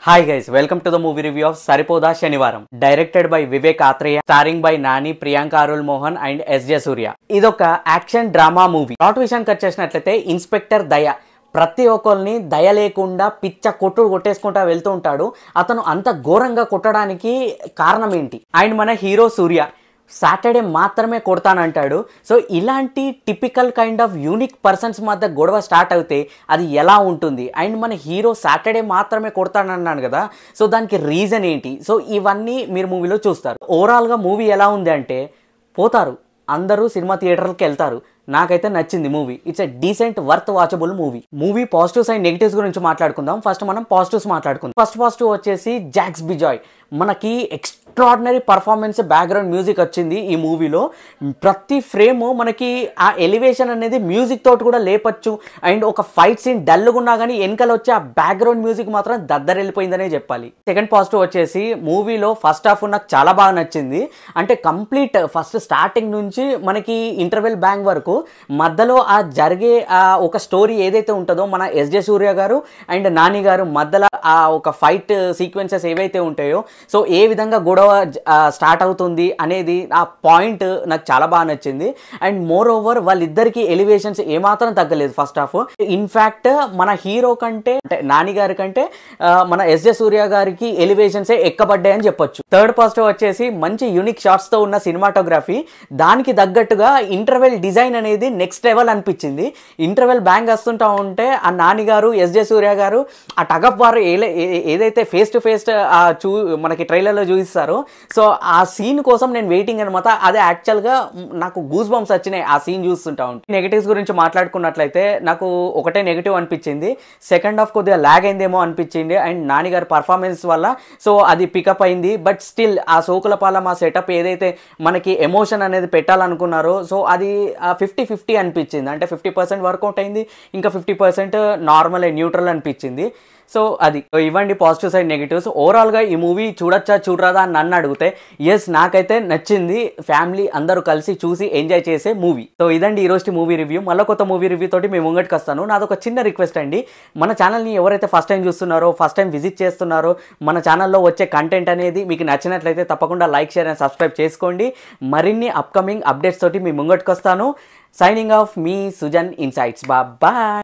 Hi guys, welcome to the movie review of Saripoda Shanivaram. Directed by Vivek Athreya, starring by Nani, Priyanka Arul Mohan and S.J. Surya. ఇదొక action drama movie. Plot విషయానికి వచ్చేసినట్లయితే inspector దయ ప్రతి ఒక్కరిని దయ లేకుండా పిచ్చ కొట్టేసుకుంటా వెళ్తూ ఉంటాడు. అతను అంత ఘోరంగా కొట్టడానికి కారణం ఏంటి? అండ్ మన హీరో సూర్య సాటర్డే మాత్రమే కొడతానంటాడు. సో ఇలాంటి typical kind of unique persons మధ్య గొడవ స్టార్ట్ అవుతే అది ఎలా ఉంటుంది? అండ్ మన హీరో సాటర్డే మాత్రమే కొడతానన్నాను కదా, సో దానికి రీజన్ ఏంటి? సో ఇవన్నీ మీరు మూవీలో చూస్తారు. ఓవరాల్గా మూవీ ఎలా ఉంది అంటే, పోతారు అందరూ సినిమా థియేటర్కి వెళ్తారు. నాకైతే నచ్చింది movie. It's a decent worth watchable movie positives and negatives గురించి మాట్లాడుకుందాం. ఫస్ట్ మనం పాజిటివ్స్ మాట్లాడుకుందాం. ఫస్ట్ పాజిటివ్ వచ్చేసి జాక్స్ బిజాయ్. మనకి ఎక్స్ట్రాడినరీ పర్ఫార్మెన్స్, బ్యాక్గ్రౌండ్ మ్యూజిక్ వచ్చింది ఈ మూవీలో. ప్రతి ఫ్రేమ్ మనకి ఆ ఎలివేషన్ అనేది మ్యూజిక్ తోటి కూడా లేపచ్చు. అండ్ ఒక ఫైట్ సీన్ డల్గా ఉన్నా కానీ వెనకాల వచ్చే ఆ బ్యాక్గ్రౌండ్ మ్యూజిక్ మాత్రం దద్దరెళ్ళిపోయిందనే చెప్పాలి. సెకండ్ పాజిటివ్ వచ్చేసి మూవీలో ఫస్ట్ హాఫ్ నాకు చాలా బాగా నచ్చింది. అంటే కంప్లీట్ ఫస్ట్ స్టార్టింగ్ నుంచి మనకి ఇంటర్వెల్ బ్యాంగ్ వరకు మధ్యలో ఆ జరిగే ఒక స్టోరీ ఏదైతే ఉంటుందో, మన ఎస్జే సూర్య గారు అండ్ నాని గారు మధ్యలో ఆ ఒక ఫైట్ సీక్వెన్సెస్ ఏవైతే ఉంటాయో, సో ఏ విధంగా గొడవ స్టార్ట్ అవుతుంది అనేది ఆ పాయింట్ నాకు చాలా బాగా నచ్చింది. అండ్ మోర్ ఓవర్ వాళ్ళిద్దరికి ఎలివేషన్స్ ఏమాత్రం తగ్గలేదు ఫస్ట్ హాఫ్. ఇన్ఫ్యాక్ట్ మన హీరో కంటే అంటే నాని గారి కంటే మన ఎస్జే సూర్య గారికి ఎలివేషన్సే ఎక్కబడ్డాయని చెప్పొచ్చు. థర్డ్ పాజిటివ్ వచ్చేసి మంచి యూనిక్ షాట్స్ తో ఉన్న సినిమాటోగ్రఫీ. దానికి తగ్గట్టుగా ఇంటర్వెల్ డిజైన్ అనేది నెక్స్ట్ లెవెల్ అనిపించింది. ఇంటర్వెల్ బ్యాంగ్ వస్తుంటా ఉంటే ఆ నాని గారు, ఎస్జే సూర్య గారు ఆ టగప్ వారు ఏదైతే ఫేస్ టు ఫేస్ మనకి ట్రైలర్లో చూపిస్తారో, సో ఆ సీన్ కోసం నేను వెయిటింగ్ అనమాట. అదే యాక్చువల్గా నాకు గూస్ బంప్స్ వచ్చినాయి ఆ సీన్ చూస్తుంటా ఉంటే. నెగిటివ్స్ గురించి మాట్లాడుకున్నట్లయితే నాకు ఒకటే నెగిటివ్ అనిపించింది. సెకండ్ హాఫ్ కొద్దిగా లాగ్ అయిందేమో అనిపించింది. అండ్ నాని గారి పర్ఫార్మెన్స్ వల్ల సో అది పికప్ అయింది. బట్ స్టిల్ ఆ సోకులపాలెం ఆ సెటప్ ఏదైతే మనకి ఎమోషన్ అనేది పెట్టాలనుకున్నారో, సో అది 50-50 అనిపించింది. అంటే 50% వర్కౌట్ అయింది, ఇంకా 50% నార్మల్ న్యూట్రల్ అనిపించింది. సో అది ఇవ్వండి పాజిటివ్స్ అండ్ నెగిటివ్స్. ఓవరాల్గా ఈ మూవీ చూడొచ్చా చూడరాదా అని నన్ను అడిగితే ఎస్, నాకైతే నచ్చింది. ఫ్యామిలీ అందరూ కలిసి చూసి ఎంజాయ్ చేసే మూవీ. సో ఇదండి ఈరోజు మూవీ రివ్యూ. మళ్ళీ కొత్త మూవీ రివ్యూ తోటి మేము ముంగటికి వస్తాను. నాదొక చిన్న రిక్వెస్ట్ అండి, మన ఛానల్ని ఎవరైతే ఫస్ట్ టైం చూస్తున్నారో, ఫస్ట్ టైం విజిట్ చేస్తున్నారో, మన ఛానల్లో వచ్చే కంటెంట్ అనేది మీకు నచ్చినట్లయితే తప్పకుండా లైక్, షేర్ అండ్ సబ్స్క్రైబ్ చేసుకోండి. మరిన్ని అప్కమింగ్ అప్డేట్స్ తోటి మీ ముంగటికి వస్తాను. సైనింగ్ ఆఫ్ మీ సుజన్ ఇన్సైట్స్. బాయ్.